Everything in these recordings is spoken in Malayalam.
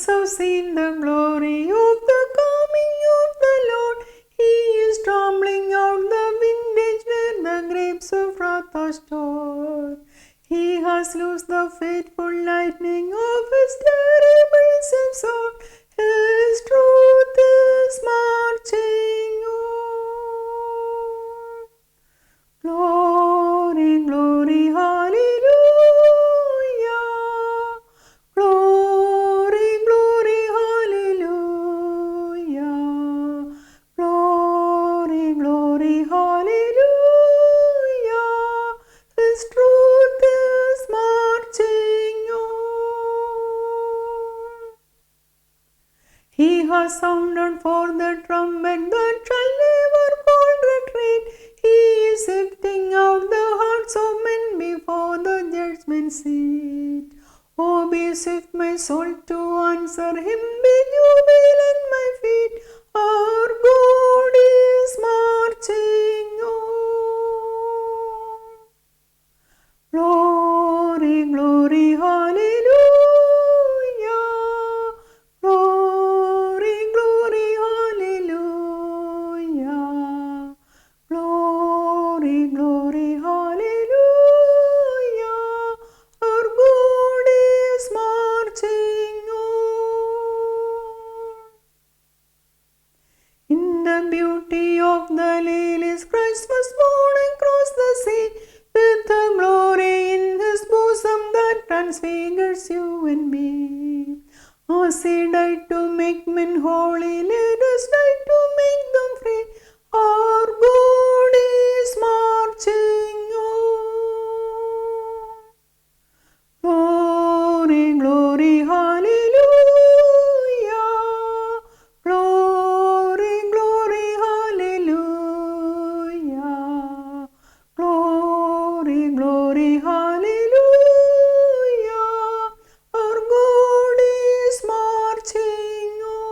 have seen the glory of the coming of the Lord. He is trampling out the vintage where the grapes of wrath are stored. He has loosed the faithful lightning of his terrible sword. His truth is marching on. Glory, glory, hallelujah. Glory, glory, hallelujah. Glory, glory, hallelujah. His truth is marching on. He has sounded for the trumpet that shall never hold retreat. He is sifting out the hearts of men before the judgment seat. Oh, be swift, my soul, to answer him. Be jubilant, my feet. Our God is marching on. Glory, glory, hallelujah. Glory, glory, hallelujah. Glory, glory, hallelujah. Our God is marching on. In the beauty of the lilies, Christ was born across the sea, with a glory in his bosom that transfigures you and me. As he died to make men holy, let us die to make them free. Our God is marching on. Glory, glory, hallelujah. Glory, glory, hallelujah. Glory, glory, hallelujah. Our God is marching on.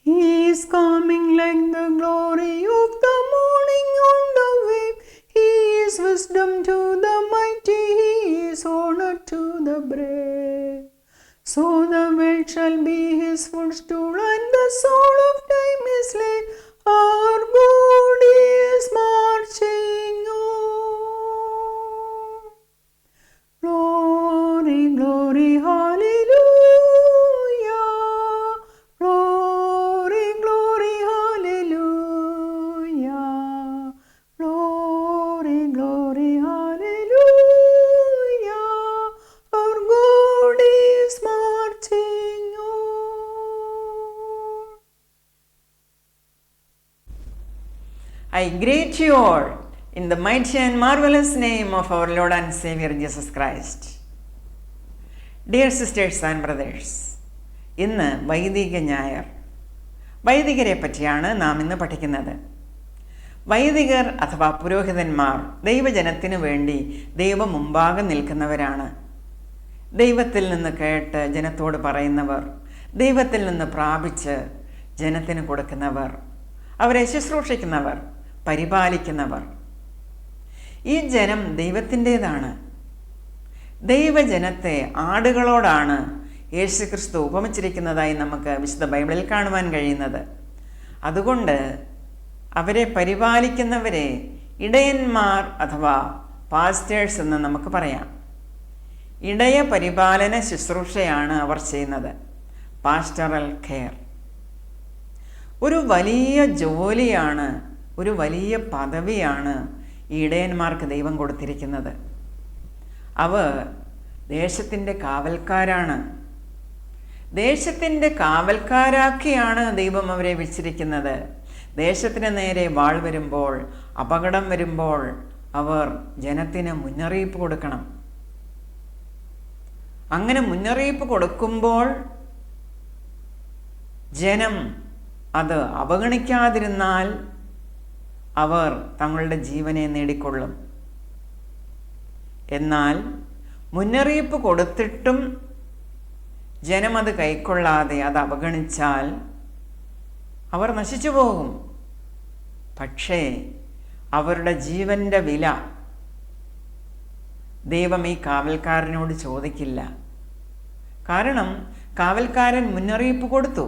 He is coming like the glory of the morning on the wave. He is wisdom to the mighty. He is honor to the brave. So the world shall be his footstool and the soul of time is laid. Our God is marching on. Glory, glory, hallelujah. Glory, glory, hallelujah. Glory, glory, hallelujah. Our God is marching on. I greet you all in the mighty and marvelous name of our Lord and Savior Jesus Christ. Dear sisters and brothers, ഇന്ന് വൈദിക ഞായർ. വൈദികരെ പറ്റിയാണ് നാം ഇന്ന് പഠിക്കുന്നത്. വൈദികർ അഥവാ പുരോഹിതന്മാർ ദൈവജനത്തിനു വേണ്ടി ദൈവം മുമ്പാകെ നിൽക്കുന്നവരാണ്. ദൈവത്തിൽ നിന്ന് കേട്ട് ജനത്തോട് പറയുന്നവർ, ദൈവത്തിൽ നിന്ന് പ്രാപിച്ച് ജനത്തിന് കൊടുക്കുന്നവർ, അവരെ ശുശ്രൂഷിക്കുന്നവർ, പരിപാലിക്കുന്നവർ. ഈ ജനം ദൈവത്തിൻ്റേതാണ്. ദൈവജനത്തെ ആടുകളോടാണ് യേശുക്രിസ്തു ഉപമിച്ചിരിക്കുന്നതായി നമുക്ക് വിശുദ്ധ ബൈബിളിൽ കാണുവാൻ കഴിയുന്നത്. അതുകൊണ്ട് അവരെ പരിപാലിക്കുന്നവരെ ഇടയന്മാർ അഥവാ പാസ്റ്റേഴ്സ് എന്ന് നമുക്ക് പറയാം. ഇടയ പരിപാലന ശുശ്രൂഷയാണ് അവർ ചെയ്യുന്നത്, പാസ്റ്ററൽ കെയർ. ഒരു വലിയ ജോലിയാണ്, ഒരു വലിയ പദവിയാണ് ഈ ഇടയന്മാർക്ക് ദൈവം കൊടുത്തിരിക്കുന്നത്. അവർ ദേശത്തിൻ്റെ കാവൽക്കാരാണ്. ദേശത്തിൻ്റെ കാവൽക്കാരാക്കിയാണ് ദൈവം അവരെ വെച്ചിരിക്കുന്നത്. ദേശത്തിന് നേരെ വാൾ വരുമ്പോൾ, അപകടം വരുമ്പോൾ അവർ ജനത്തിന് മുന്നറിയിപ്പ് കൊടുക്കണം. അങ്ങനെ മുന്നറിയിപ്പ് കൊടുക്കുമ്പോൾ ജനം അത് അവഗണിക്കാതിരുന്നാൽ അവർ തങ്ങളുടെ ജീവനെ നേടിക്കൊള്ളും. എന്നാൽ മുന്നറിയിപ്പ് കൊടുത്തിട്ടും ജനം അത് കൈക്കൊള്ളാതെ അത് അവഗണിച്ചാൽ അവർ നശിച്ചു പോകും. പക്ഷേ അവരുടെ ജീവൻ്റെ വില ദൈവം ഈ കാവൽക്കാരനോട് ചോദിക്കില്ല. കാരണം കാവൽക്കാരൻ മുന്നറിയിപ്പ് കൊടുത്തു.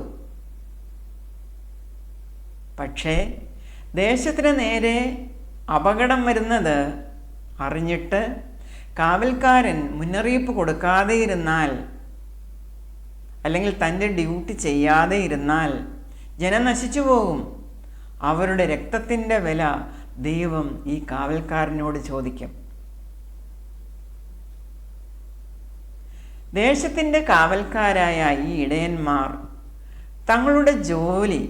പക്ഷേ ദേശത്തിന് നേരെ അപകടം വരുന്നത് അറിഞ്ഞിട്ട് കാവൽക്കാരൻ മുന്നറിയിപ്പ് കൊടുക്കാതെ ഇരുന്നാൽ, അല്ലെങ്കിൽ തൻ്റെ ഡ്യൂട്ടി ചെയ്യാതെ ഇരുന്നാൽ ജനം നശിച്ചു പോകും. അവരുടെ രക്തത്തിൻ്റെ വില ദൈവം ഈ കാവൽക്കാരനോട് ചോദിക്കും. ദേശത്തിൻ്റെ കാവൽക്കാരായ ഈ ഇടയന്മാർ തങ്ങളുടെ ജോലി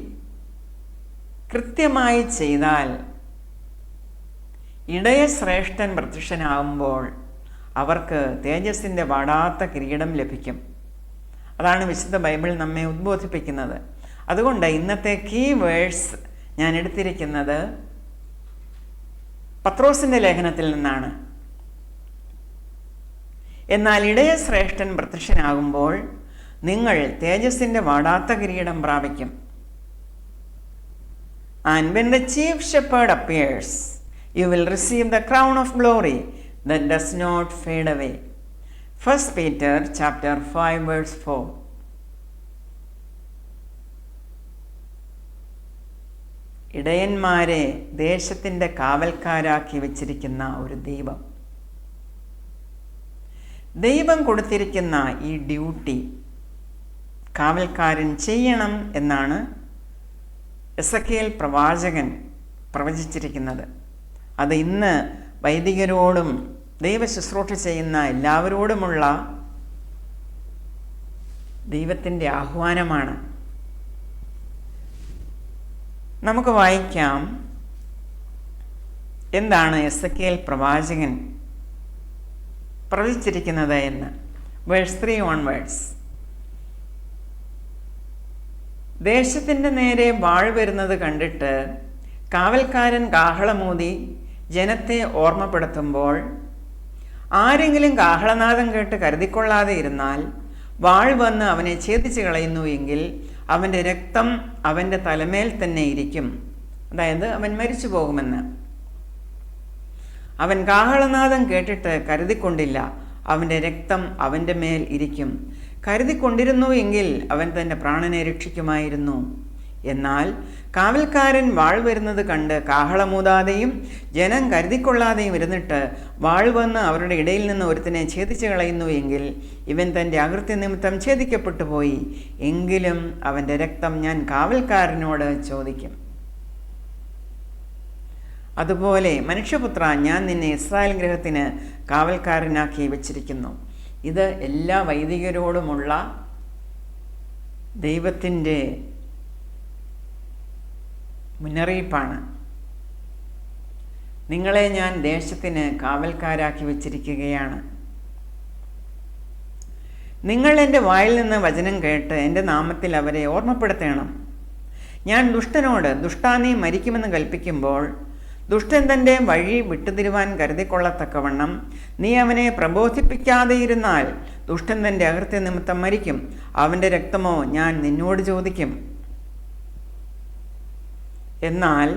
കൃത്യമായി ചെയ്താൽ ഇടയശ്രേഷ്ഠൻ പ്രത്യക്ഷനാകുമ്പോൾ അവർക്ക് തേജസ്സിൻ്റെ വാടാത്ത കിരീടം ലഭിക്കും. അതാണ് വിശുദ്ധ ബൈബിൾ നമ്മെ ഉദ്ബോധിപ്പിക്കുന്നത്. അതുകൊണ്ട് ഇന്നത്തെ കീ വേഴ്സ് ഞാൻ എടുത്തിരിക്കുന്നത് പത്രോസിൻ്റെ ലേഖനത്തിൽ നിന്നാണ്. എന്നാൽ ഇടയശ്രേഷ്ഠൻ പ്രത്യക്ഷനാകുമ്പോൾ നിങ്ങൾ തേജസ്സിൻ്റെ വാടാത്ത കിരീടം പ്രാപിക്കും. And when the chief shepherd appears, you will receive the crown of glory that does not fade away. 1 Peter chapter 5 verse 4. ഇടയന്മാരെ ദേശത്തിൻ്റെ കാവൽക്കാരാക്കി വച്ചിരിക്കുന്ന ഒരു ദൈവം, ദൈവം കൊടുത്തിരിക്കുന്ന ഈ ഡ്യൂട്ടി കാവൽക്കാരൻ ചെയ്യണം എന്നാണ് എസെക്കിയേൽ പ്രവാചകൻ പ്രവചിച്ചിരിക്കുന്നത്. അത് ഇന്ന് വൈദികരോടും ദൈവശുശ്രൂഷ ചെയ്യുന്ന എല്ലാവരോടുമുള്ള ദൈവത്തിൻ്റെ ആഹ്വാനമാണ്. നമുക്ക് വായിക്കാം എന്താണ് എസെക്കിയേൽ പ്രവാചകൻ പ്രവചിച്ചിരിക്കുന്നത് എന്ന്. Verse 3 onwards. ദേശത്തിൻ്റെ നേരെ വാൾ വരുന്നത് കണ്ടിട്ട് കാവൽക്കാരൻ കാഹളമൂതി ജനത്തെ ഓർമ്മപ്പെടുത്തുമ്പോൾ ആരെങ്കിലും കാഹളനാദം കേട്ട് കരുതിക്കൊള്ളാതെ ഇരുന്നാൽ വാൾ വന്ന് അവനെ ഛേദിച്ച് കളയുന്നു എങ്കിൽ അവൻ്റെ രക്തം അവൻ്റെ തലമേൽ തന്നെ ഇരിക്കും. അതായത് അവൻ മരിച്ചു പോകുമെന്ന്. അവൻ കാഹളനാദം കേട്ടിട്ട് കരുതിക്കൊണ്ടില്ല, അവൻ്റെ രക്തം അവൻ്റെ മേൽ ഇരിക്കും. കരുതിക്കൊണ്ടിരുന്നു എങ്കിൽ അവൻ തൻ്റെ പ്രാണനെ രക്ഷിക്കുമായിരുന്നു. എന്നാൽ കാവൽക്കാരൻ വാൾ വരുന്നത് കണ്ട് കാഹളമൂതാതെയും ജനം കരുതിക്കൊള്ളാതെയും ഇരുന്നിട്ട് വാൾ വന്ന് അവരുടെ ഇടയിൽ നിന്ന് ഒരുത്തിനെ ഛേദിച്ച് കളയുന്നു എങ്കിൽ ഇവൻ തൻ്റെ അകൃത്യ നിമിത്തം ഛേദിക്കപ്പെട്ടു പോയി. എങ്കിലും അവൻ്റെ രക്തം ഞാൻ കാവൽക്കാരനോട് ചോദിക്കും. അതുപോലെ മനുഷ്യപുത്ര, ഞാൻ നിന്നെ ഇസ്രായേൽ ഗൃഹത്തിന് കാവൽക്കാരനാക്കി വച്ചിരിക്കുന്നു. ഇത് എല്ലാ വൈദികരോടുമുള്ള ദൈവത്തിൻ്റെ മുന്നറിയിപ്പാണ്. നിങ്ങളെ ഞാൻ ദേശത്തിന് കാവൽക്കാരാക്കി വച്ചിരിക്കുകയാണ്. നിങ്ങൾ എൻ്റെ വായിൽ നിന്ന് വചനം കേട്ട് എൻ്റെ നാമത്തിൽ അവരെ ഓർമ്മപ്പെടുത്തണം. ഞാൻ ദുഷ്ടനോട് ദുഷ്ടാ നീ മരിക്കുമെന്ന് കൽപ്പിക്കുമ്പോൾ ദുഷ്ടൻ തൻ്റെ വഴി വിട്ടുതിരുവാൻ കരുതിക്കൊള്ളത്തക്കവണ്ണം നീ അവനെ പ്രബോധിപ്പിക്കാതെ ഇരുന്നാൽ ദുഷ്ടൻ തൻ്റെ അകൃത്യ നിമിത്തം മരിക്കും. അവൻ്റെ രക്തമോ ഞാൻ നിന്നോട് ചോദിക്കും. എന്നാൽ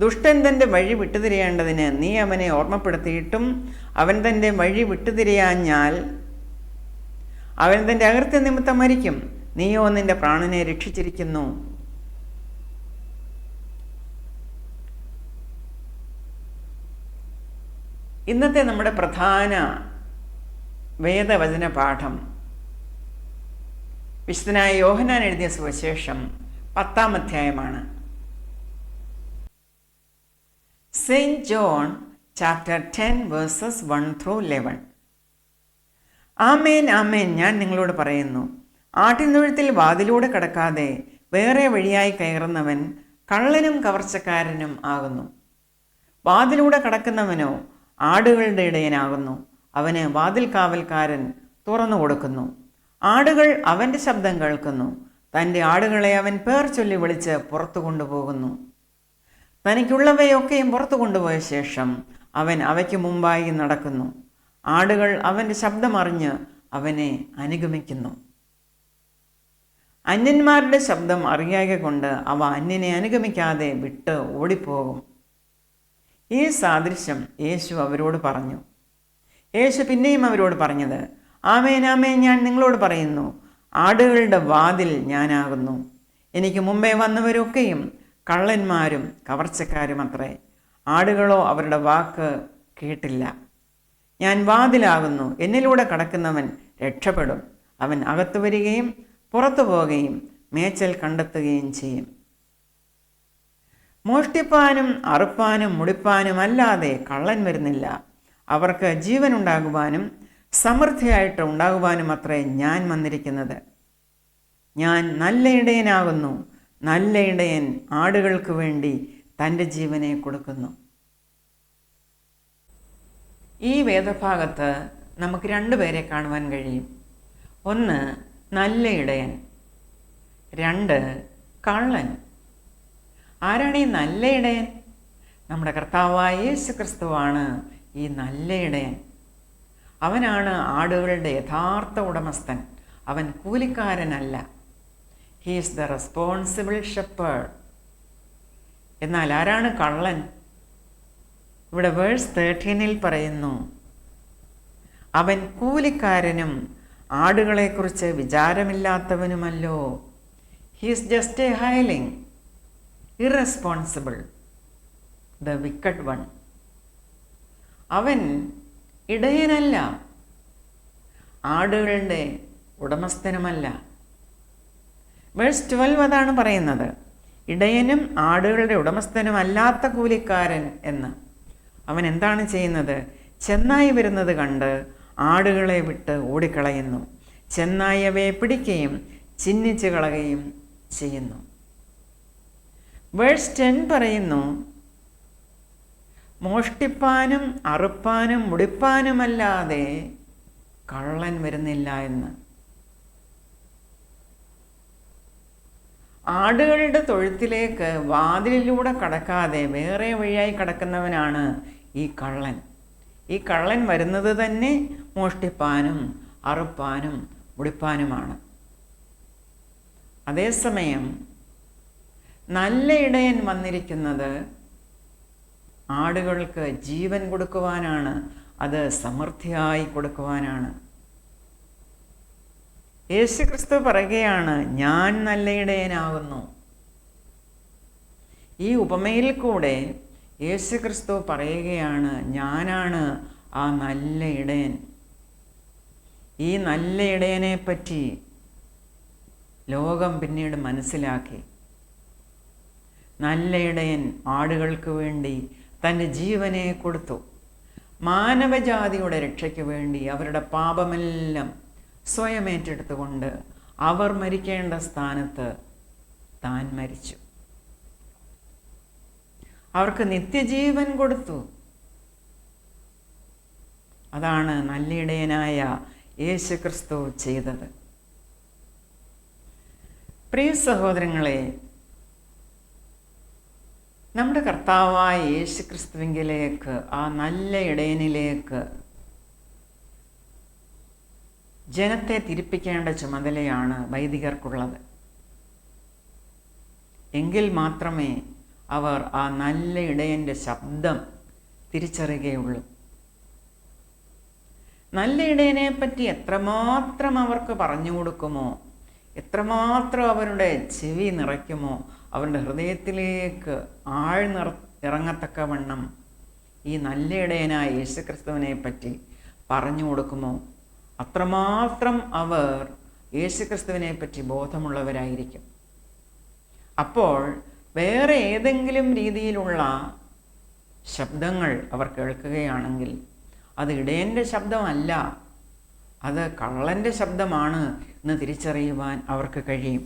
ദുഷ്ടൻ തൻ്റെ വഴി വിട്ടുതിരിയേണ്ടതിന് നീ അവനെ ഓർമ്മപ്പെടുത്തിയിട്ടും അവൻ തൻ്റെ വഴി വിട്ടുതിരിയാഞ്ഞാൽ അവൻ തൻ്റെ അകൃത്യ നിമിത്തം മരിക്കും. നീയോ നിൻ്റെ പ്രാണനെ രക്ഷിച്ചിരിക്കുന്നു. ഇന്നത്തെ നമ്മുടെ പ്രധാന വേദവചന പാഠം വിശുദ്ധനായ യോഹന്നാൻ എഴുതിയ സുവിശേഷം 10-ാം അധ്യായമാണ്. Saint John chapter 10 versus 1-11. ആമേൻ ആമേൻ, ഞാൻ നിങ്ങളോട് പറയുന്നു, ആട്ടിൻതൊഴുത്തിൽ വാതിലൂടെ കടക്കാതെ വേറെ വഴിയായി കയറുന്നവൻ കള്ളനും കവർച്ചക്കാരനും ആകുന്നു. വാതിലൂടെ കടക്കുന്നവനോ ആടുകളുടെ ഇടയനാകുന്നു. അവന് വാതിൽ കാവൽക്കാരൻ തുറന്നു കൊടുക്കുന്നു. ആടുകൾ അവൻ്റെ ശബ്ദം കേൾക്കുന്നു. തൻ്റെ ആടുകളെ അവൻ പേർ ചൊല്ലി വിളിച്ച് പുറത്തു കൊണ്ടുപോകുന്നു. തനിക്കുള്ളവയൊക്കെയും പുറത്തു കൊണ്ടുപോയ ശേഷം അവൻ അവയ്ക്ക് മുമ്പായി നടക്കുന്നു. ആടുകൾ അവൻ്റെ ശബ്ദമറിഞ്ഞ് അവനെ അനുഗമിക്കുന്നു. അന്യന്മാരുടെ ശബ്ദം അറിയായ കൊണ്ട് അവ അന്യനെ അനുഗമിക്കാതെ വിട്ട് ഓടിപ്പോകും. ഈ സാദൃശ്യം യേശു അവരോട് പറഞ്ഞു. യേശു പിന്നെയും അവരോട് പറഞ്ഞത്, ആമേൻ ആമേൻ ഞാൻ നിങ്ങളോട് പറയുന്നു, ആടുകളുടെ വാതിൽ ഞാനാകുന്നു. എനിക്ക് മുമ്പേ വന്നവരൊക്കെയും കള്ളന്മാരും കവർച്ചക്കാരും അത്രേ. ആടുകളോ അവരുടെ വാക്ക് കേട്ടില്ല. ഞാൻ വാതിലാകുന്നു. എന്നിലൂടെ കടക്കുന്നവൻ രക്ഷപ്പെടും. അവൻ അകത്തു വരികയും പുറത്തു പോവുകയും മേച്ചൽ കണ്ടെത്തുകയും ചെയ്യും. മോഷ്ടിപ്പാനും അറുപ്പാനും മുടിപ്പാനും അല്ലാതെ കള്ളൻ വരുന്നില്ല. അവർക്ക് ജീവൻ ഉണ്ടാകുവാനും സമൃദ്ധിയായിട്ട് ഉണ്ടാകുവാനും അത്രേ ഞാൻ വന്നിരിക്കുന്നത്. ഞാൻ നല്ല ഇടയനാകുന്നു. നല്ല ഇടയൻ ആടുകൾക്ക് വേണ്ടി തൻ്റെ ജീവനെ കൊടുക്കുന്നു. ഈ വേദഭാഗത്ത് നമുക്ക് രണ്ടുപേരെ കാണുവാൻ കഴിയും. ഒന്ന് നല്ല ഇടയൻ, രണ്ട് കള്ളൻ. ആരാണ് ഈ നല്ല ഇടയൻ? നമ്മുടെ കർത്താവായ യേശു ക്രിസ്തുവാണ് ഈ നല്ല ഇടയൻ. അവനാണ് ആടുകളുടെ യഥാർത്ഥ ഉടമസ്ഥൻ. അവൻ കൂലിക്കാരനല്ല. He is the responsible shepherd. എന്നാൽ ആരാണ് കള്ളൻ? ഇവിടെ വേഴ്സ് 13 പറയുന്നു, അവൻ കൂലിക്കാരനും ആടുകളെക്കുറിച്ച് വിചാരമില്ലാത്തവനുമല്ലോ. He is just a hireling, irresponsible, the wicked one. അവൻ ഇടയനല്ല, ആടുകളുടെ ഉടമസ്ഥനുമല്ല. വേഴ്സ് 12 അതാണ് പറയുന്നത്, ഇടയനും ആടുകളുടെ ഉടമസ്ഥനുമല്ലാത്ത കൂലിക്കാരൻ എന്ന്. അവൻ എന്താണ് ചെയ്യുന്നത്? ചെന്നായി വരുന്നത് കണ്ട് ആടുകളെ വിട്ട് ഓടിക്കളയുന്നു. ചെന്നായി അവയെ പിടിക്കുകയും ചിഹ്നിച്ച് കളയുകയും ചെയ്യുന്നു. വേഴ്സ് 10 പറയുന്നു, മോഷ്ടിപ്പാനും അറുപ്പാനും മുടിപ്പാനുമല്ലാതെ കള്ളൻ വരുന്നില്ല എന്ന്. ആടുകളുടെ തൊഴുത്തിലേക്ക് വാതിലിലൂടെ കടക്കാതെ വേറെ വഴിയായി കടക്കുന്നവനാണ് ഈ കള്ളൻ. ഈ കള്ളൻ വരുന്നത് തന്നെ മോഷ്ടിപ്പാനും അറുപ്പാനും മുടിപ്പാനുമാണ്. അതേസമയം നല്ല ഇടയൻ വന്നിരിക്കുന്നത് ആടുകൾക്ക് ജീവൻ കൊടുക്കുവാനാണ്, അത് സമൃദ്ധിയായി കൊടുക്കുവാനാണ്. യേശുക്രിസ്തു പറയുകയാണ്, ഞാൻ നല്ല ഇടയനാകുന്നു. ഈ ഉപമയിൽ കൂടെ യേശുക്രിസ്തു പറയുകയാണ്, ഞാനാണ് ആ നല്ല ഇടയൻ. ഈ നല്ല ഇടയനെ പറ്റി ലോകം പിന്നീട് മനസ്സിലാക്കി. നല്ല ഇടയൻ ആടുകൾക്ക് വേണ്ടി തൻ്റെ ജീവനെ കൊടുത്തു. മാനവജാതിയുടെ രക്ഷയ്ക്ക് വേണ്ടി അവരുടെ പാപമെല്ലാം സ്വയം ഏറ്റെടുത്തുകൊണ്ട് അവർ മരിക്കേണ്ട സ്ഥാനത്ത് താൻ മരിച്ചു. അവർക്ക് നിത്യജീവൻ കൊടുത്തു. അതാണ് നല്ല ഇടയനായ യേശുക്രിസ്തു ചെയ്തത്. പ്രിയ സഹോദരങ്ങളെ, നമ്മുടെ കർത്താവായ യേശുക്രിസ്തുവിങ്കിലേക്ക്, ആ നല്ല ഇടയനിലേക്ക് ജനത്തെ തിരിപ്പിക്കേണ്ട ചുമതലയാണ് വൈദികർക്കുള്ളത്. എങ്കിൽ മാത്രമേ അവർ ആ നല്ല ഇടയൻ്റെ ശബ്ദം തിരിച്ചറിയുകയുള്ളൂ. നല്ല ഇടയനെ പറ്റി എത്രമാത്രം അവർക്ക് പറഞ്ഞു കൊടുക്കുമോ, എത്രമാത്രം അവരുടെ ചെവി നിറയ്ക്കുമോ, അവരുടെ ഹൃദയത്തിലേക്ക് ഇറങ്ങത്തക്കവണ്ണം ഈ നല്ല ഇടയനായ യേശുക്രിസ്തുവിനെ പറ്റി പറഞ്ഞു കൊടുക്കുമോ, അത്രമാത്രം അവർ യേശുക്രിസ്തുവിനെ പറ്റി ബോധമുള്ളവരായിരിക്കും. അപ്പോൾ വേറെ ഏതെങ്കിലും രീതിയിലുള്ള ശബ്ദങ്ങൾ അവർ കേൾക്കുകയാണെങ്കിൽ അത് ഇടയൻ്റെ ശബ്ദമല്ല, അത് കള്ളൻ്റെ ശബ്ദമാണ് എന്ന് തിരിച്ചറിയുവാൻ അവർക്ക് കഴിയും.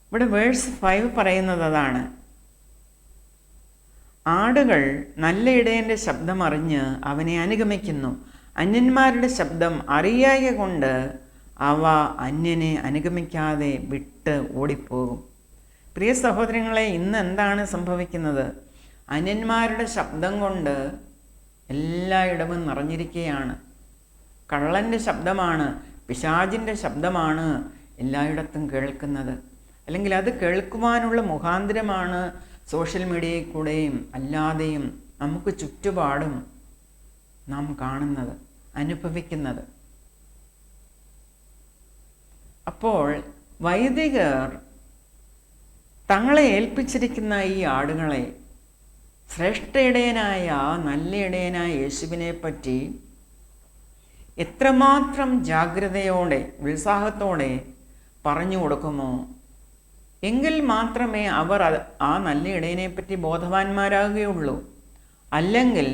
ഇവിടെ വേഴ്സ് 5 പറയുന്നത് അതാണ്. ആടുകൾ നല്ല ഇടയൻ്റെ ശബ്ദം അറിഞ്ഞ് അവനെ അനുഗമിക്കുന്നു. അന്യന്മാരുടെ ശബ്ദം അറിയായ കൊണ്ട് അവ അന്യനെ അനുഗമിക്കാതെ വിട്ട് ഓടിപ്പോകും. പ്രിയ സഹോദരങ്ങളെ, ഇന്ന് എന്താണ് സംഭവിക്കുന്നത്? അന്യന്മാരുടെ ശബ്ദം കൊണ്ട് എല്ലായിടവും നിറഞ്ഞിരിക്കുകയാണ്. കള്ളൻ്റെ ശബ്ദമാണ്, പിശാചിൻ്റെ ശബ്ദമാണ് എല്ലായിടത്തും കേൾക്കുന്നത്. അല്ലെങ്കിൽ അത് കേൾക്കുവാനുള്ള മുഖാന്തരമാണ് സോഷ്യൽ മീഡിയയിൽ കൂടെയും അല്ലാതെയും നമുക്ക് ചുറ്റുപാടും നാം കാണുന്നത്, അനുഭവിക്കുന്നത്. അപ്പോൾ വൈദികർ തങ്ങളെ ഏൽപ്പിച്ചിരിക്കുന്ന ഈ ആടുകളെ ശ്രേഷ്ഠ ഇടയനായ, നല്ല ഇടയനായ യേശുവിനെ പറ്റി എത്രമാത്രം ജാഗ്രതയോടെ, ഉത്സാഹത്തോടെ പറഞ്ഞു കൊടുക്കുമോ, എങ്കിൽ മാത്രമേ അവർ ആ നല്ല ഇടയനെ പറ്റി ബോധവാന്മാരാകുകയുള്ളൂ. അല്ലെങ്കിൽ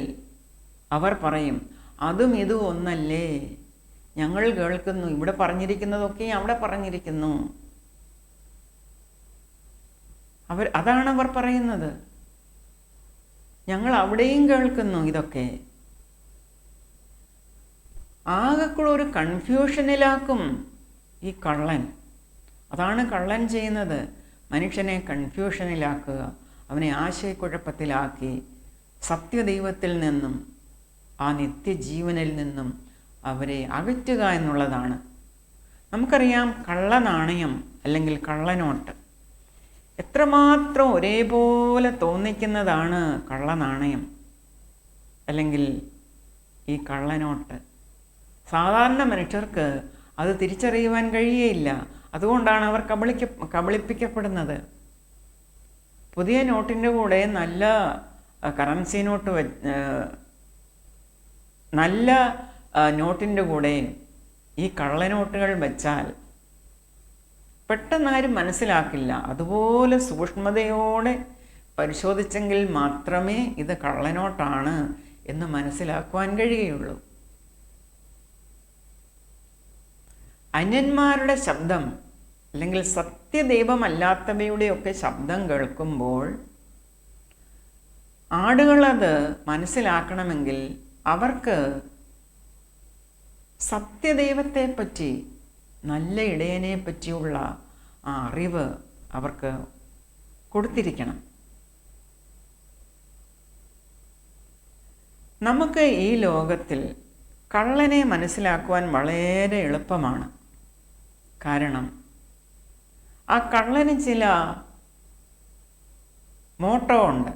അവർ പറയും, അതും ഇതും ഒന്നല്ലേ, ഞങ്ങൾ കേൾക്കുന്നു, ഇവിടെ പറഞ്ഞിരിക്കുന്നതൊക്കെ അവിടെ പറഞ്ഞിരിക്കുന്നു. അതാണ് അവർ പറയുന്നത്. ഞങ്ങൾ അവിടെയും കേൾക്കുന്നു ഇതൊക്കെ. ആകെക്കുള്ള ഒരു കൺഫ്യൂഷനിലാക്കും ഈ കള്ളൻ. അതാണ് കള്ളൻ ചെയ്യുന്നത്, മനുഷ്യനെ കൺഫ്യൂഷനിലാക്കുക, അവനെ ആശയക്കുഴപ്പത്തിലാക്കി സത്യദൈവത്തിൽ നിന്നും ആ നിത്യജീവനിൽ നിന്നും അവരെ അകറ്റുക എന്നുള്ളതാണ്. നമുക്കറിയാം, കള്ളനാണയം അല്ലെങ്കിൽ കള്ളനോട്ട് എത്രമാത്രം ഒരേപോലെ തോന്നിക്കുന്നതാണ് കള്ളനാണയം അല്ലെങ്കിൽ ഈ കള്ളനോട്ട്. സാധാരണ മനുഷ്യർക്ക് അത് തിരിച്ചറിയുവാൻ കഴിയുകയില്ല. അതുകൊണ്ടാണ് അവർ കബളിപ്പിക്കപ്പെടുന്നത്. പുതിയ നോട്ടിൻ്റെ കൂടെ നല്ല കറൻസി നോട്ട് നല്ല നോട്ടിൻ്റെ കൂടെ ഈ കള്ളനോട്ടുകൾ വെച്ചാൽ പെട്ടെന്ന് ആരും മനസ്സിലാക്കില്ല. അതുപോലെ സൂക്ഷ്മതയോടെ പരിശോധിച്ചെങ്കിൽ മാത്രമേ ഇത് കള്ളനോട്ടാണ് എന്ന് മനസ്സിലാക്കുവാൻ കഴിയുകയുള്ളൂ. അന്യന്മാരുടെ ശബ്ദം അല്ലെങ്കിൽ സത്യദൈവമല്ലാത്തവയുടെയൊക്കെ ശബ്ദം കേൾക്കുമ്പോൾ ആടുകളത് മനസ്സിലാക്കണമെങ്കിൽ അവർക്ക് സത്യദൈവത്തെപ്പറ്റി, നല്ല ഇടയനെ പറ്റിയുള്ള ആ അറിവ് അവർക്ക് കൊടുത്തിരിക്കണം. നമുക്ക് ഈ ലോകത്തിൽ കള്ളനെ മനസ്സിലാക്കുവാൻ വളരെ എളുപ്പമാണ്. കാരണം ആ കള്ളന് ചില മോട്ടോ ഉണ്ട്.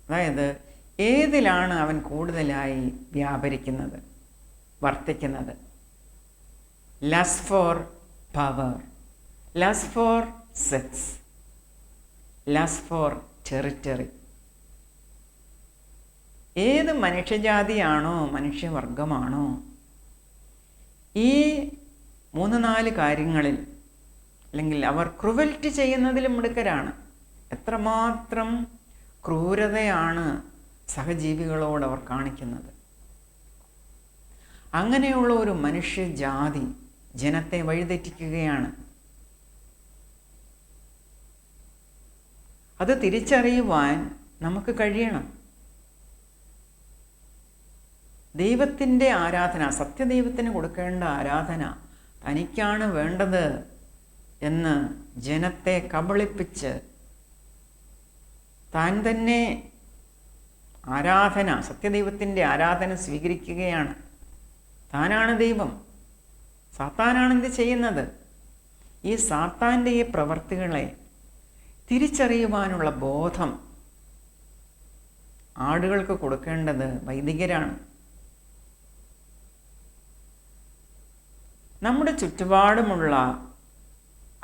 അതായത് ഏതിലാണ് അവൻ കൂടുതലായി വ്യാപരിക്കുന്നത്, വർത്തിക്കുന്നത്. Lust for power, lust for sex, lust for territory. ഏത് മനുഷ്യജാതിയാണോ, മനുഷ്യവർഗമാണോ ഈ 3-4 കാര്യങ്ങളിൽ, അല്ലെങ്കിൽ അവർ ക്രുവൽറ്റി ചെയ്യുന്നതിലും മിടുക്കരാണ്. എത്രമാത്രം ക്രൂരതയാണ് സഹജീവികളോട് അവർ കാണിക്കുന്നത്. അങ്ങനെയുള്ള ഒരു മനുഷ്യജാതി ജനത്തെ വഴിതെറ്റിക്കുകയാണ്. അത് തിരിച്ചറിയുവാൻ നമുക്ക് കഴിയണം. ദൈവത്തിൻ്റെ ആരാധന, സത്യദൈവത്തിന് കൊടുക്കേണ്ട ആരാധന തനിക്കാണ് വേണ്ടത് എന്ന് ജനത്തെ കബളിപ്പിച്ച് താൻ തന്നെ ആരാധന, സത്യദൈവത്തിൻ്റെ ആരാധന സ്വീകരിക്കുകയാണ്. താനാണ് ദൈവം. സാത്താനാണ് ഇത് ചെയ്യുന്നത്. ഈ സാത്താൻ്റെ ഈ പ്രവർത്തികളെ തിരിച്ചറിയുവാനുള്ള ബോധം ആടുകൾക്ക് കൊടുക്കേണ്ടത് വൈദികരാണ്. നമ്മുടെ ചുറ്റുപാടുമുള്ള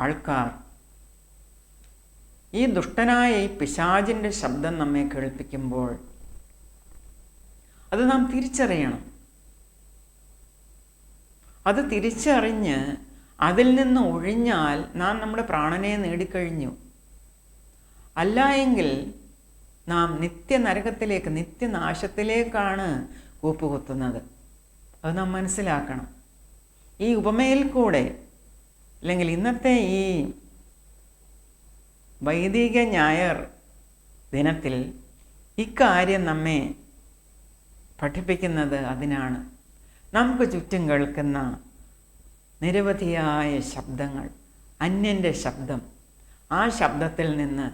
ആൾക്കാർ ഈ ദുഷ്ടനായ ഈ പിശാചിൻ്റെ ശബ്ദം നമ്മെ കേൾപ്പിക്കുമ്പോൾ അത് നാം തിരിച്ചറിയണം. അത് തിരിച്ചറിഞ്ഞ് അതിൽ നിന്ന് ഒഴിഞ്ഞാൽ നാം നമ്മുടെ പ്രാണനെ നേടിക്കഴിഞ്ഞു. അല്ല എങ്കിൽ നാം നിത്യനരകത്തിലേക്ക്, നിത്യനാശത്തിലേക്കാണ് കൂപ്പുകുത്തുന്നത്. അത് നാം മനസ്സിലാക്കണം. ഈ ഉപമയിൽ കൂടെ, അല്ലെങ്കിൽ ഇന്നത്തെ ഈ വൈദിക ഞായർ ദിനത്തിൽ ഇക്കാര്യം നമ്മെ പഠിപ്പിക്കുന്നത് അതിനാണ്. നമുക്ക് ചുറ്റും കേൾക്കുന്ന നിരവധിയായ ശബ്ദങ്ങൾ, അന്യൻ്റെ ശബ്ദം, ആ ശബ്ദത്തിൽ നിന്ന്,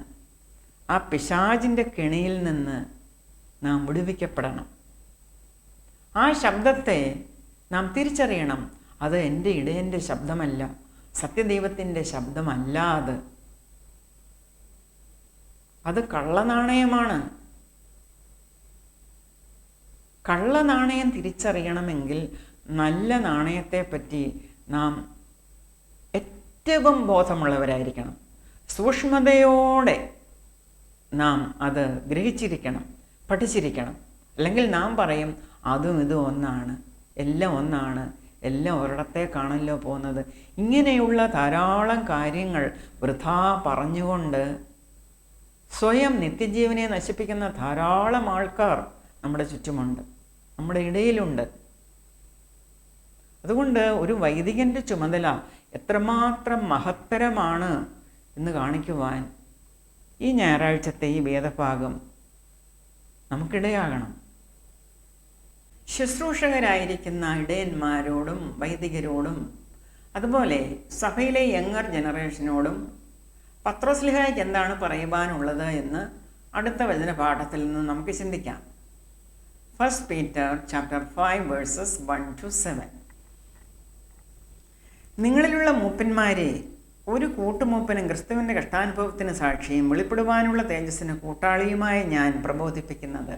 ആ പിശാചിൻ്റെ കെണിയിൽ നിന്ന് നാം വിടുവിക്കപ്പെടണം. ആ ശബ്ദത്തെ നാം തിരിച്ചറിയണം. അത് എൻ്റെ ഇടയൻ്റെ ശബ്ദമല്ല, സത്യദൈവത്തിൻ്റെ ശബ്ദമല്ല. അത് കള്ളനാണയമാണ്. കള്ള നാണയം തിരിച്ചറിയണമെങ്കിൽ നല്ല നാണയത്തെപ്പറ്റി നാം ഏറ്റവും ബോധമുള്ളവരായിരിക്കണം. സൂക്ഷ്മതയോടെ നാം അത് ഗ്രഹിച്ചിരിക്കണം, പഠിച്ചിരിക്കണം. അല്ലെങ്കിൽ നാം പറയും അതും ഇതും ഒന്നാണ്, എല്ലാം ഒന്നാണ്, എല്ലാം ഒരിടത്തേക്കാണല്ലോ പോകുന്നത്. ഇങ്ങനെയുള്ള ധാരാളം കാര്യങ്ങൾ വൃഥാ പറഞ്ഞുകൊണ്ട് സ്വയം നിത്യജീവനെ നശിപ്പിക്കുന്ന ധാരാളം ആൾക്കാർ നമ്മുടെ ചുറ്റുമുണ്ട്, നമ്മുടെ ഇടയിലുണ്ട്. അതുകൊണ്ട് ഒരു വൈദികൻ്റെ ചുമതല എത്രമാത്രം മഹത്തരമാണ് എന്ന് കാണിക്കുവാൻ ഈ ഞായറാഴ്ചത്തെ ഈ വേദഭാഗം നമുക്കിടയാകണം. ശുശ്രൂഷകരായിരിക്കുന്ന ഇടയന്മാരോടും വൈദികരോടും അതുപോലെ സഭയിലെ യങ്ങർ ജനറേഷനോടും പത്രോസ്ലിഹായ്ക്ക് എന്താണ് പറയുവാനുള്ളത് എന്ന് അടുത്ത വചനപാഠത്തിൽ നിന്ന് നമുക്ക് ചിന്തിക്കാം. 1 Peter chapter 5 verses 1-7. നിങ്ങളിലുള്ള മൂപ്പന്മാരെ, ഒരു കൂട്ടുമൂപ്പനും ക്രിസ്തുവിൻ്റെ കഷ്ടാനുഭവത്തിന് സാക്ഷിയും വെളിപ്പെടുവാനുള്ള തേജസ്സിന് കൂട്ടാളിയുമായി ഞാൻ പ്രബോധിപ്പിക്കുന്നത്,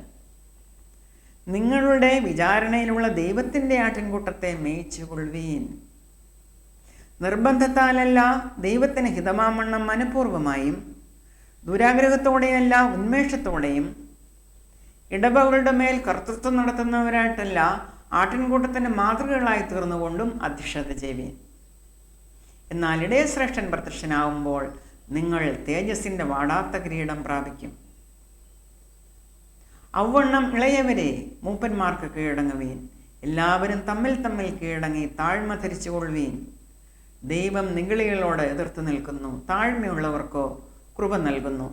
നിങ്ങളുടെ വിചാരണയിലുള്ള ദൈവത്തിൻ്റെ ആട്ടിൻകൂട്ടത്തെ മേയിച്ചു കൊള്ളുവീൻ. നിർബന്ധത്താലല്ല, ദൈവത്തിന് ഹിതമാമണ്ണം മനഃപൂർവ്വമായും ദുരാഗ്രഹത്തോടെയല്ല ഉന്മേഷത്തോടെയും ഇടവകളുടെ മേൽ കർത്തൃത്വം നടത്തുന്നവരായിട്ടല്ല ആട്ടിൻകൂട്ടത്തിൻ്റെ മാതൃകകളായി തീർന്നുകൊണ്ടും അധ്യക്ഷത ചെയ്യുവീൻ. എന്നാൽ ഇടയശ്രേഷ്ഠൻ പ്രത്യക്ഷനാവുമ്പോൾ നിങ്ങൾ തേജസ്സിൻ്റെ വാടാത്ത കിരീടം പ്രാപിക്കും. ഔവണ്ണം ഇളയവരെ മൂപ്പന്മാർക്ക് കീഴടങ്ങുവീൻ. എല്ലാവരും തമ്മിൽ തമ്മിൽ കീഴടങ്ങി താഴ്മ ധരിച്ചുകൊള്ളുവീൻ. ദൈവം നിഗളികളോട് എതിർത്ത് നിൽക്കുന്നു, താഴ്മയുള്ളവർക്കോ കൃപ നൽകുന്നു.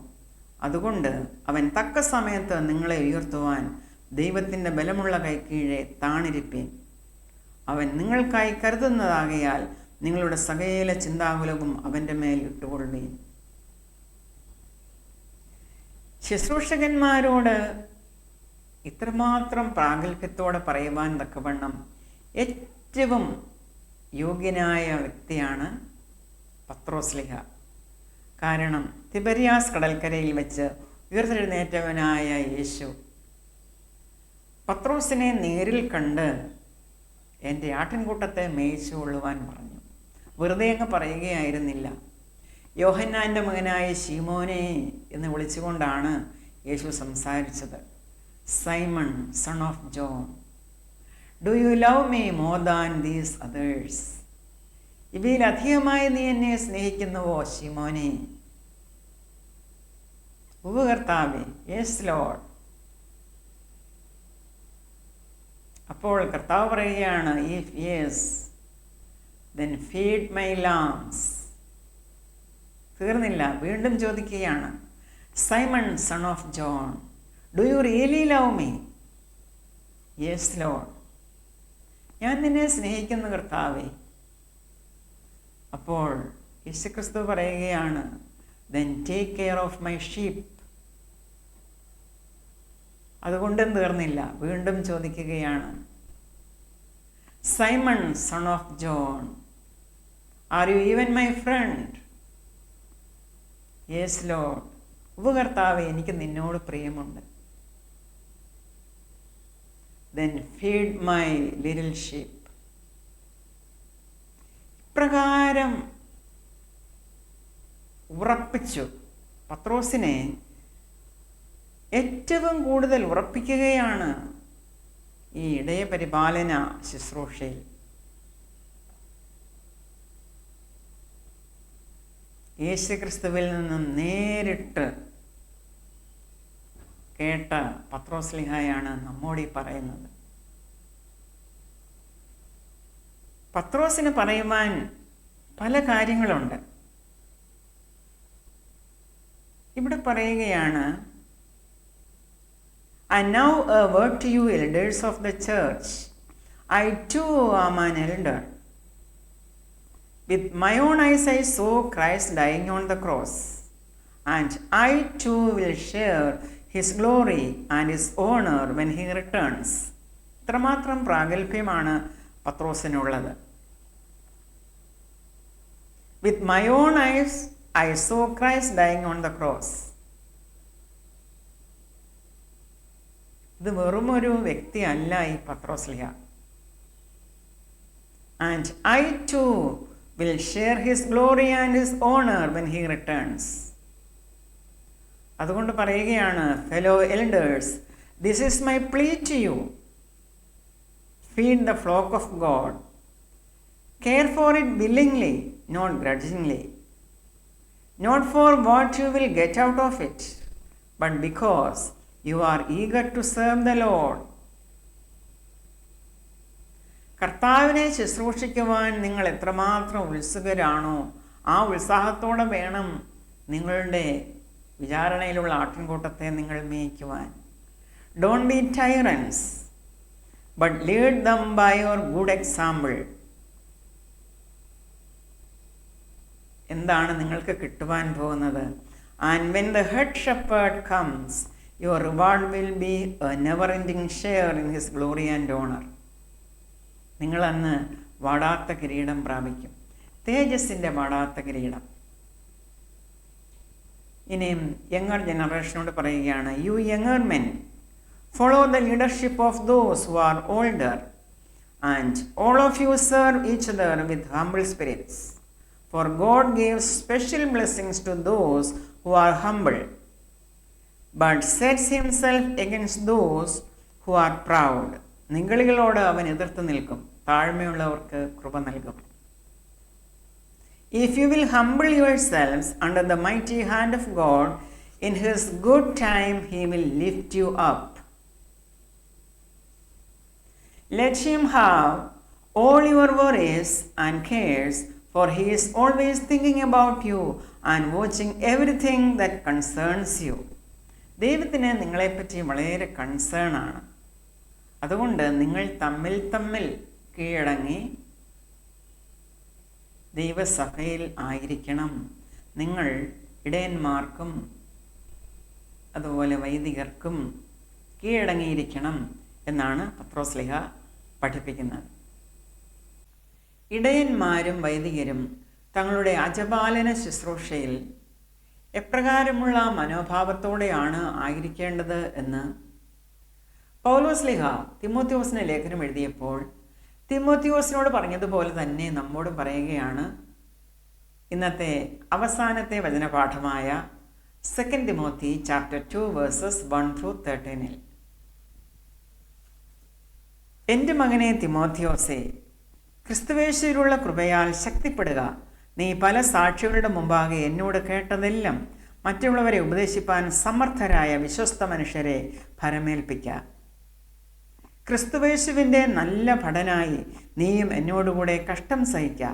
അതുകൊണ്ട് അവൻ തക്ക സമയത്ത് നിങ്ങളെ ഉയർത്തുവാൻ ദൈവത്തിൻ്റെ ബലമുള്ള കൈക്കീഴെ താണിരിപ്പീൻ. അവൻ നിങ്ങൾക്കായി കരുതുന്നതാകയാൽ നിങ്ങളുടെ സകല ചിന്താകുലവും അവൻ്റെ മേൽ ഇട്ടുകൊള്ളുവീൻ. ശുശ്രൂഷകന്മാരോട് ഇത്രമാത്രം പ്രാഗൽഭ്യത്തോടെ പറയുവാൻ തക്കവണ്ണം ഏറ്റവും യോഗ്യനായ വ്യക്തിയാണ് പത്രോസ്ലിഹ. കാരണം തിബരിയാസ് കടൽക്കരയിൽ വെച്ച് ഉയർത്തെഴുന്നേറ്റവനായ യേശു പത്രോസിനെ നേരിൽ കണ്ട് എൻ്റെ ആട്ടിൻകൂട്ടത്തെ മേയിച്ചു കൊള്ളുവാൻ പറഞ്ഞു. വെറുതെ അങ്ങ് പറയുകയായിരുന്നില്ല. യോഹന്നാൻ്റെ മകനായ ശീമോനെ എന്ന് വിളിച്ചുകൊണ്ടാണ് യേശു സംസാരിച്ചത്. Simon, son of John, do you love me more than these others? ഇവയിലധികമായി നീ എന്നെ സ്നേഹിക്കുന്നുവോ ശീമോനെ? കർത്താവേ, യെസ് ലോർഡ്. അപ്പോൾ കർത്താവ് പറയുകയാണ്, if yes then feed my lambs. തീർന്നില്ല, വീണ്ടും ചോദിക്കുകയാണ്, Simon son of John, do you really love me? Yes Lord, ഞാൻ നിന്നെ സ്നേഹിക്കുന്നു കർത്താവേ. അപ്പോൾ യേശുക്രിസ്തു പറയുകയാണ്, then take care of my sheep. അതുകൊണ്ടും തീർന്നില്ല, വീണ്ടും ചോദിക്കുകയാണ്, Simon son of John, are you even my friend? Yes lord, ഉപകർത്താവേ, എനിക്ക് നിന്നോട് പ്രിയമുണ്ട്. then feed my little sheep. ഇപ്രകാരം ഉറപ്പിച്ചു. പത്രോസിനെ ഏറ്റവും കൂടുതൽ ഉറപ്പിക്കുകയാണ് ഈ ഇടയപരിപാലന ശുശ്രൂഷയിൽ. യേശുക്രിസ്തുവിൽ നിന്നും നേരിട്ട് കേട്ട പത്രോസ്ലിഹായാണ് നമ്മോട് ഈ പറയുന്നത്. പത്രോസിന് പറയുവാൻ പല കാര്യങ്ങളുണ്ട്. ഇവിടെ പറയുകയാണ്, And now a word to you, elders of the church. I too am an elder. With my own eyes I saw Christ dying on the cross, and I too will share his glory and his honor when he returns. ഇത്രമാത്രം പ്രാഗൽഭ്യമാണ് പത്രോസിനുള്ളത്. With my own eyes I saw Christ dying on the cross. ഇത് വെറുമൊരു വ്യക്തിയല്ല ഈ പത്രോസ്ലിഹ. And I too will share his glory and his honour when he returns. അതുകൊണ്ട് പറയുകയാണ്, fellow elders, this is my plea to you. Feed the flock of God. Care for it willingly, not grudgingly. Not for what you will get out of it, but because you are eager to serve the Lord. കർത്താവിനെ ശുശ്രൂഷിക്കുവാൻ നിങ്ങൾ എത്രമാത്രം ഉത്സുകരാണോ ആ ഉത്സാഹത്തോടെ വേണം നിങ്ങളുടെ വിചാരണയിലുള്ള ആട്ടിൻകൂട്ടത്തെ നിങ്ങൾ മേയ്ക്കുവാൻ. Don't be tyrants, but lead them by your good example. എന്താണ് നിങ്ങൾക്ക് കിട്ടുവാൻ പോകുന്നത്? And when the head shepherd comes your reward will be a never ending share in his glory and honour. നിങ്ങളന്ന് വാടാത്ത കിരീടം പ്രാപിക്കും, തേജസ്സിൻ്റെ വാടാത്ത കിരീടം. ഇനിയും യങ്ങർ ജനറേഷനോട് പറയുകയാണ്, you younger men, follow the leadership of those who are older and all of you serve each other with humble spirits. For God gives special blessings to those who are humble, but sets himself against those who are proud. നിഗളികളോട് അവൻ എതിർത്ത് നിൽക്കും, താഴ്മയുള്ളവർക്ക് കൃപ നൽകും. If you will humble yourselves under the mighty hand of God, in his good time he will lift you up. Let him have all your worries and cares, for he is always thinking about you and watching everything that concerns you. ദൈവത്തിന് നിങ്ങളെപ്പറ്റി വളരെ കൺസേൺ ആണ്. അതുകൊണ്ട് നിങ്ങൾ തമ്മിൽ കീഴടങ്ങി ദൈവസഭയിൽ ആയിരിക്കണം. നിങ്ങൾ ഇടയന്മാർക്കും അതുപോലെ വൈദികർക്കും കീഴടങ്ങിയിരിക്കണം എന്നാണ് പത്രോസ്ലിഹ പഠിപ്പിക്കുന്നത്. ഇടയന്മാരും വൈദികരും തങ്ങളുടെ അജപാലന ശുശ്രൂഷയിൽ എപ്രകാരമുള്ള മനോഭാവത്തോടെയാണ് ആയിരിക്കേണ്ടത് എന്ന് പൗലോസ്ലിഹ തിമോത്തിയോസിന് ലേഖനം എഴുതിയപ്പോൾ തിമോത്തിയോസിനോട് പറഞ്ഞതുപോലെ തന്നെ നമ്മോട് പറയുകയാണ്. ഇന്നത്തെ അവസാനത്തെ വചനപാഠമായ 2 തിമോത്തി ചാപ്റ്റർ 2 വേഴ്സസ് 1-13. എൻ്റെ മകനെ തിമോത്തിയോസേ, ക്രിസ്തുവേശുവിലുള്ള കൃപയാൽ ശക്തിപ്പെടുക. നീ പല സാക്ഷികളുടെ മുമ്പാകെ എന്നോട് കേട്ടതെല്ലാം മറ്റുള്ളവരെ ഉപദേശിപ്പാൻ സമർത്ഥരായ വിശ്വസ്ത മനുഷ്യരെ ഭരമേൽപ്പിക്കുക. ക്രിസ്തുവേശുവിൻ്റെ നല്ല ഭടനായി നീയും എന്നോടുകൂടെ കഷ്ടം സഹിക്കുക.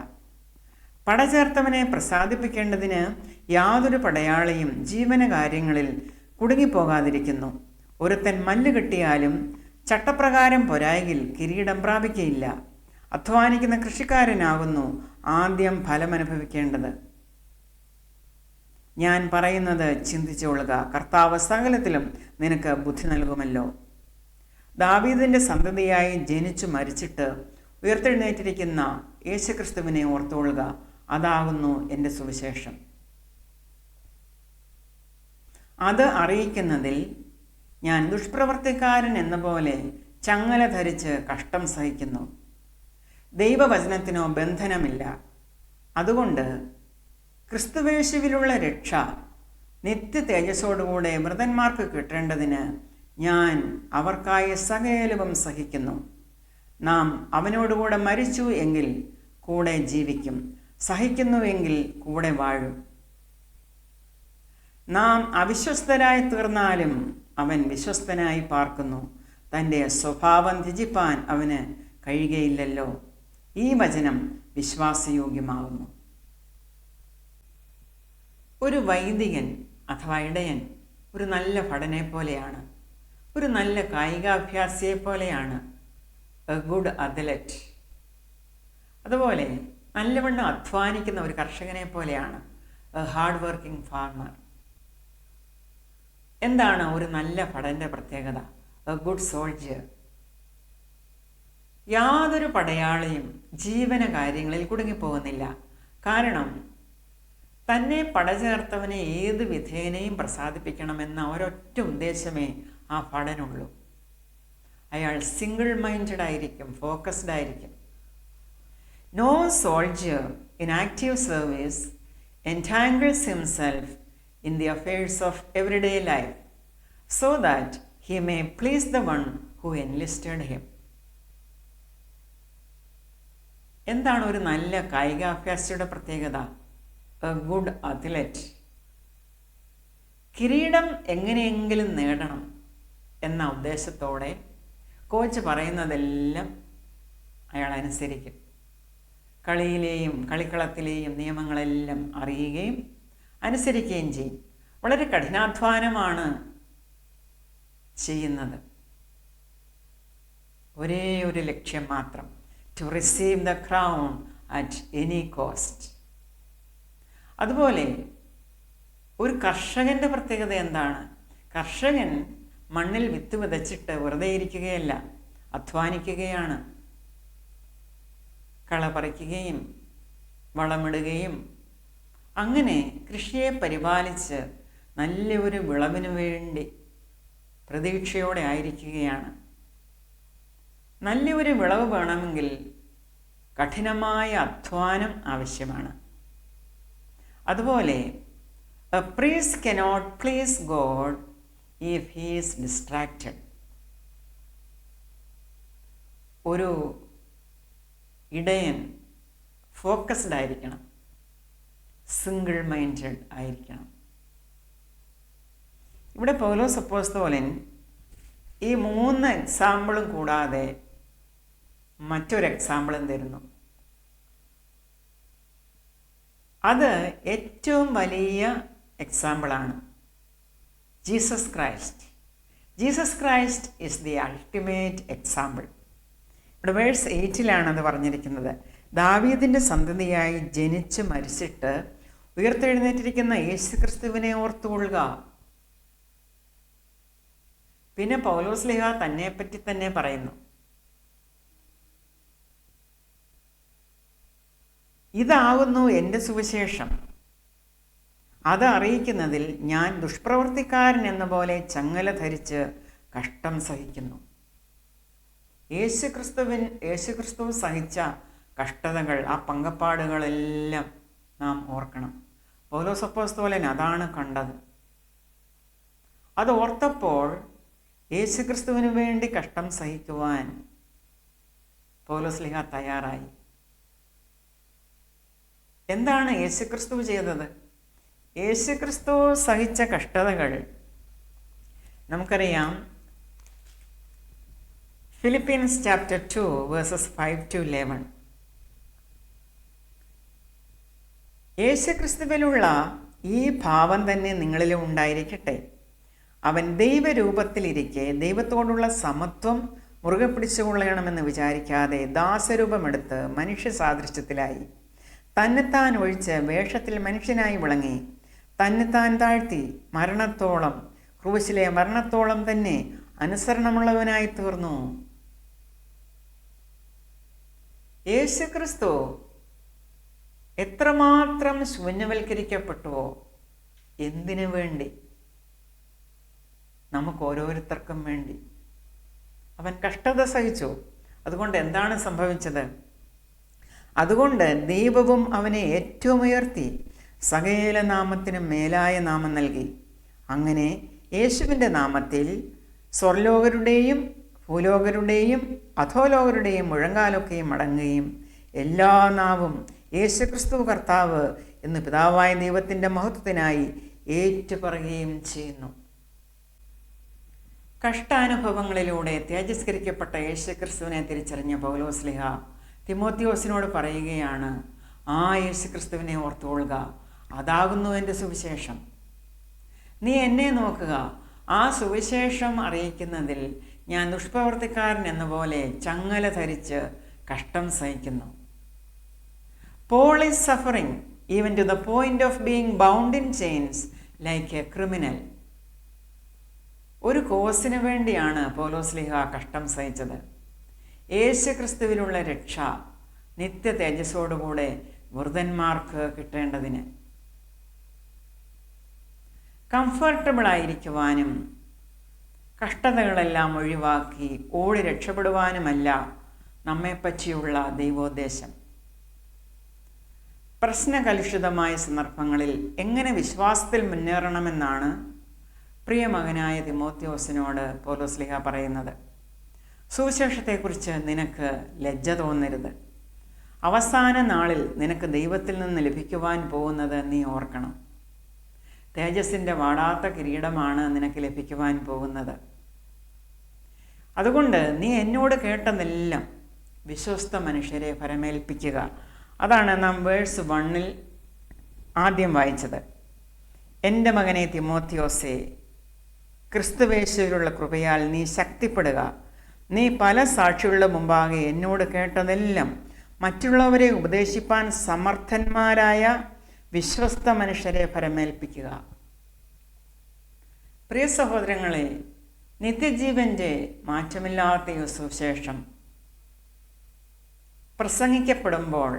പടചേർത്തവനെ പ്രസാദിപ്പിക്കേണ്ടതിന് യാതൊരു പടയാളിയും ജീവനകാര്യങ്ങളിൽ കുടുങ്ങിപ്പോകാതിരിക്കുന്നു. ഒരുത്തൻ മല്ല് കെട്ടിയാലും ചട്ടപ്രകാരം പൊരായിൽ കിരീടം പ്രാപിക്കയില്ല. അധ്വാനിക്കുന്ന കൃഷിക്കാരനാകുന്നു ആദ്യം ഫലമനുഭവിക്കേണ്ടത്. ഞാൻ പറയുന്നത് ചിന്തിച്ചുകൊള്ളുക, കർത്താവ് സകലത്തിലും നിനക്ക് ബുദ്ധി നൽകുമല്ലോ. ദാവീദിൻ്റെ സന്തതിയായി ജനിച്ചു മരിച്ചിട്ട് ഉയർത്തെഴുന്നേറ്റിരിക്കുന്ന യേശുക്രിസ്തുവിനെ ഓർത്തുകൊള്ളുക. അതാകുന്നു എൻ്റെ സുവിശേഷം. അത് അറിയിക്കുന്നതിൽ ഞാൻ ദുഷ്പ്രവർത്തിക്കാരൻ എന്ന പോലെ ചങ്ങല ധരിച്ച് കഷ്ടം സഹിക്കുന്നു. ദൈവവചനത്തിനോ ബന്ധനമില്ല. അതുകൊണ്ട് ക്രിസ്തുവേശുവിലുള്ള രക്ഷ നിത്യ തേജസ്സോടുകൂടെ മൃതന്മാർക്ക് കിട്ടേണ്ടതിന് ഞാൻ അവർക്കായി സകലവും സഹിക്കുന്നു. നാം അവനോടുകൂടെ മരിച്ചു എങ്കിൽ കൂടെ ജീവിക്കും, സഹിക്കുന്നുവെങ്കിൽ കൂടെ വാഴും. നാം അവിശ്വസ്തരായി തീർന്നാലും അവൻ വിശ്വസ്തനായി പാർക്കുന്നു. തൻ്റെ സ്വഭാവം ത്യജിപ്പാൻ അവന് കഴിയുകയില്ലല്ലോ. ഈ വചനം വിശ്വാസയോഗ്യമാകുന്നു. ഒരു വൈദികൻ അഥവാ ഇടയൻ ഒരു നല്ല ഭടനെ പോലെയാണ്, ഒരു നല്ല കായികാഭ്യാസിയെ പോലെയാണ്, എ ഗുഡ് അത്ലറ്റ്. അതുപോലെ നല്ലവണ്ണം അധ്വാനിക്കുന്ന ഒരു കർഷകനെ പോലെയാണ്, എ ഹാർഡ് വർക്കിംഗ് ഫാർമർ. എന്താണ് ഒരു നല്ല ഭടൻ്റെ പ്രത്യേകത? A good soldier. യാതൊരു പടയാളിയും ജീവന കാര്യങ്ങളിൽ കുടുങ്ങിപ്പോകുന്നില്ല. കാരണം തന്നെ പടചേർത്തവനെ ഏത് വിധേനയും പ്രസാദിപ്പിക്കണമെന്ന ഒരൊറ്റ ഉദ്ദേശമേ ആ ഭടനുള്ളൂ. അയാൾ സിംഗിൾ മൈൻഡഡ് ആയിരിക്കും, ഫോക്കസ്ഡ് ആയിരിക്കും. No soldier in active service entangles himself in the affairs of everyday life so that he may please the one who enlisted him. എന്താണ് ഒരു നല്ല കായികാഭ്യാസിയുടെ പ്രത്യേകത? A good athlete. കിരീടം എങ്ങനെയെങ്കിലും നേടണം എന്ന ഉദ്ദേശത്തോടെ കോച്ച് പറയുന്നതെല്ലാം അയാൾ അനുസരിക്കും. കളിയിലെയും കളിക്കളത്തിലെയും നിയമങ്ങളെല്ലാം അറിയുകയും അനുസരിക്കുകയും ചെയ്യും. വളരെ കഠിനാധ്വാനമാണ് ചെയ്യുന്നത്. ഒരേ ഒരു ലക്ഷ്യം മാത്രം, to receive the crown at any cost. അതുപോലെ ഒരു കർഷകൻ്റെ പ്രത്യേകത എന്താണ്? കർഷകൻ മണ്ണിൽ വിത്ത് വിതച്ചിട്ട് വെറുതെ ഇരിക്കുകയല്ല, അധ്വാനിക്കുകയാണ്. കള പറിക്കുകയും വളമിടുകയും അങ്ങനെ കൃഷിയെ പരിപാലിച്ച് നല്ലൊരു വിളവിന് വേണ്ടി പ്രതീക്ഷയോടെ ആയിരിക്കുകയാണ്. നല്ലൊരു വിളവ് വേണമെങ്കിൽ കഠിനമായ അധ്വാനം ആവശ്യമാണ്. അതുപോലെ A priest cannot please God if he is distracted. ഒരു ഇടയൻ ഫോക്കസ്ഡ് ആയിരിക്കണം, സിംഗിൾ മൈൻഡഡ് ആയിരിക്കണം. ഇവിടെ പൗലോസ് അപ്പോസ്തലൻ ഈ 3 എക്സാമ്പിളും കൂടാതെ മറ്റൊരു എക്സാമ്പിളും തരുന്നു. അത് ഏറ്റവും വലിയ എക്സാമ്പിളാണ്. Jesus Christ. Jesus Christ is the ultimate example. ഇവിടെ വേഴ്സ് 8 അത് പറഞ്ഞിരിക്കുന്നത്. ദാവീദിൻ്റെ സന്തതിയായി ജനിച്ച് മരിച്ചിട്ട് ഉയർത്തെഴുന്നേറ്റിരിക്കുന്ന യേശുക്രിസ്തുവിനെ ഓർത്തുകൊള്ളുക. പിന്നെ പൗലോസ്ലീഹ തന്നെപ്പറ്റി തന്നെ പറയുന്നു, ഇതാകുന്നു എൻ്റെ സുവിശേഷം, അത് അറിയിക്കുന്നതിൽ ഞാൻ ദുഷ്പ്രവർത്തിക്കാരൻ എന്ന പോലെ ചങ്ങല ധരിച്ച് കഷ്ടം സഹിക്കുന്നു. യേശുക്രിസ്തു സഹിച്ച കഷ്ടതകൾ, ആ പങ്കപ്പാടുകളെല്ലാം നാം ഓർക്കണം. പൗലോസ് അപ്പോസ്തലൻ അതാണ് കണ്ടത്. അത് ഓർത്തപ്പോൾ യേശുക്രിസ്തുവിന് വേണ്ടി കഷ്ടം സഹിക്കുവാൻ പൗലോസ്ലീഹ തയ്യാറായി. എന്താണ് യേശുക്രിസ്തു ചെയ്തത്? യേശുക്രിസ്തു സഹിച്ച കഷ്ടതകൾ നമുക്കറിയാം. Philippines chapter 2 versus 5-11. യേശുക്രിസ്തുവിലുള്ള ഈ ഭാവം തന്നെ നിങ്ങളിലും ഉണ്ടായിരിക്കട്ടെ. അവൻ ദൈവരൂപത്തിലിരിക്കെ ദൈവത്തോടുള്ള സമത്വം മുറുകെ പിടിച്ചുകൊള്ളണമെന്ന് വിചാരിക്കാതെ ദാസരൂപമെടുത്ത് മനുഷ്യ സാദൃശ്യത്തിലായി. തന്നെത്താൻ ഒഴിച്ച് വേഷത്തിൽ മനുഷ്യനായി വിളങ്ങി. തന്നെത്താൻ താഴ്ത്തി മരണത്തോളം, ക്രൂശിലെ മരണത്തോളം തന്നെ അനുസരണമുള്ളവനായി തീർന്നു. യേശുക്രിസ്തു എത്രമാത്രം ശൂന്യവൽക്കരിക്കപ്പെട്ടുവോ, എന്തിനു വേണ്ടി? നമുക്ക് ഓരോരുത്തർക്കും വേണ്ടി അവൻ കഷ്ടത സഹിച്ചു. അതുകൊണ്ട് എന്താണ് സംഭവിച്ചത്? അതുകൊണ്ട് ദൈവവും അവനെ ഏറ്റവും ഉയർത്തി സകല നാമത്തിനും മേലായ നാമം നൽകി. അങ്ങനെ യേശുവിൻ്റെ നാമത്തിൽ സ്വർലോകരുടെയും ഭൂലോകരുടെയും അധോലോകരുടെയും മുഴങ്കാലൊക്കെയും മടങ്ങുകയും എല്ലാ നാവും യേശുക്രിസ്തു കർത്താവ് എന്ന് പിതാവായ ദൈവത്തിൻ്റെ മഹത്വത്തിനായി ഏറ്റുപറയുകയും ചെയ്യുന്നു. കഷ്ടാനുഭവങ്ങളിലൂടെ തേജസ്കരിക്കപ്പെട്ട യേശുക്രിസ്തുവിനെ തിരിച്ചറിഞ്ഞ പൗലോസ്ലീഹ തിമോത്തിയോസിനോട് പറയുകയാണ്, ആ യേശുക്രിസ്തുവിനെ ഓർത്തുകൊള്ളുക, അതാകുന്നു എൻ്റെ സുവിശേഷം. നീ എന്നെ നോക്കുക, ആ സുവിശേഷം അറിയിക്കുന്നതിൽ ഞാൻ ദുഷ്പ്രവർത്തിക്കാരൻ എന്ന പോലെ ചങ്ങല ധരിച്ച് കഷ്ടം സഹിക്കുന്നു. Paul is suffering even to the point of being bound in chains like a criminal. ഒരു കോസിന് വേണ്ടിയാണ് പൗലോസ്ലീഹ കഷ്ടം സഹിച്ചത്. യേശുക്രിസ്തുവിലുള്ള രക്ഷ നിത്യ തേജസ്സോടുകൂടെ വൃതന്മാർക്ക് കിട്ടേണ്ടതിന്. കംഫർട്ടബിൾ ആയിരിക്കുവാനും കഷ്ടതകളെല്ലാം ഒഴിവാക്കി ഓടി രക്ഷപ്പെടുവാനുമല്ല നമ്മെപ്പറ്റിയുള്ള ദൈവോദ്ദേശം. പ്രശ്നകലുഷിതമായ സന്ദർഭങ്ങളിൽ എങ്ങനെ വിശ്വാസത്തിൽ മുന്നേറണമെന്നാണ് പ്രിയ മകനായ തിമോത്തിയോസിനോട് പൗലോസ്ലീഹ പറയുന്നത്. സുവിശേഷത്തെക്കുറിച്ച് നിനക്ക് ലജ്ജ തോന്നരുത്. അവസാന നാളിൽ നിനക്ക് ദൈവത്തിൽ നിന്ന് ലഭിക്കുവാൻ പോകുന്നത് നീ ഓർക്കണം. തേജസ്സിൻ്റെ വാടാത്ത കിരീടമാണ് നിനക്ക് ലഭിക്കുവാൻ പോകുന്നത്. അതുകൊണ്ട് നീ എന്നോട് കേട്ടതെല്ലാം വിശ്വസ്ത മനുഷ്യരെ ഫലമേൽപ്പിക്കുക. അതാണ് നാം വേഴ്സ് 1 ആദ്യം വായിച്ചത്. എൻ്റെ മകനെ തിമോത്തിയോസേ, ക്രിസ്തുവേശുവിലുള്ള കൃപയാൽ നീ ശക്തിപ്പെടുക. നീ പല സാക്ഷികളുടെ മുമ്പാകെ എന്നോട് കേട്ടതെല്ലാം മറ്റുള്ളവരെ ഉപദേശിപ്പാൻ സമർത്ഥന്മാരായ വിശ്വസ്ത മനുഷ്യരെ ഫലമേൽപ്പിക്കുക. പ്രിയ സഹോദരങ്ങളെ, നിത്യജീവൻ്റെ മാറ്റമില്ലാത്ത ഈ സുവിശേഷം പ്രസംഗിക്കപ്പെടുമ്പോൾ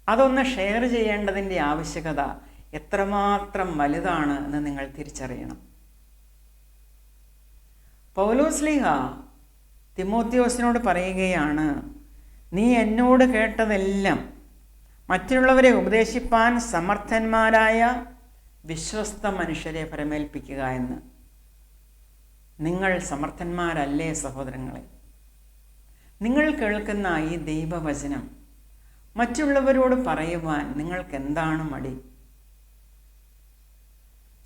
അതൊന്ന് ഷെയർ ചെയ്യേണ്ടതിൻ്റെ ആവശ്യകത എത്രമാത്രം വലുതാണ് എന്ന് നിങ്ങൾ തിരിച്ചറിയണം. പൗലോസ്ലീഹ തിമോത്തിയോസിനോട് പറയുകയാണ്, നീ എന്നോട് കേട്ടതെല്ലാം മറ്റുള്ളവരെ ഉപദേശിപ്പാൻ സമർത്ഥന്മാരായ വിശ്വസ്ത മനുഷ്യരെ ഫലമേൽപ്പിക്കുക എന്ന്. നിങ്ങൾ സമർത്ഥന്മാരല്ലേ സഹോദരങ്ങളെ? നിങ്ങൾ കേൾക്കുന്ന ഈ ദൈവവചനം മറ്റുള്ളവരോട് പറയുവാൻ നിങ്ങൾക്ക് എന്താണ് മടി?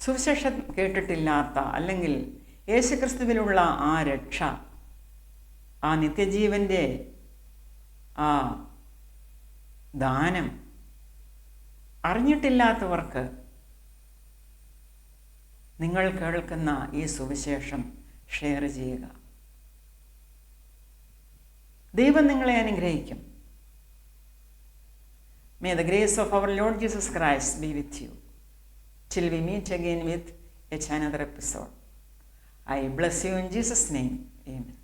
സുവിശേഷം കേട്ടിട്ടില്ലാത്ത, അല്ലെങ്കിൽ യേശുക്രിസ്തുവിലുള്ള ആ രക്ഷ, ആ നിത്യജീവൻ്റെ ആ ദാനം അറിഞ്ഞിട്ടില്ലാത്തവർക്ക് നിങ്ങൾ കേൾക്കുന്ന ഈ സുവിശേഷം ഷെയർ ചെയ്യുക. ദൈവം നിങ്ങളെ അനുഗ്രഹിക്കും. May the grace of our Lord Jesus Christ be with you till we meet again with yet another episode. I bless you in Jesus' name. Amen.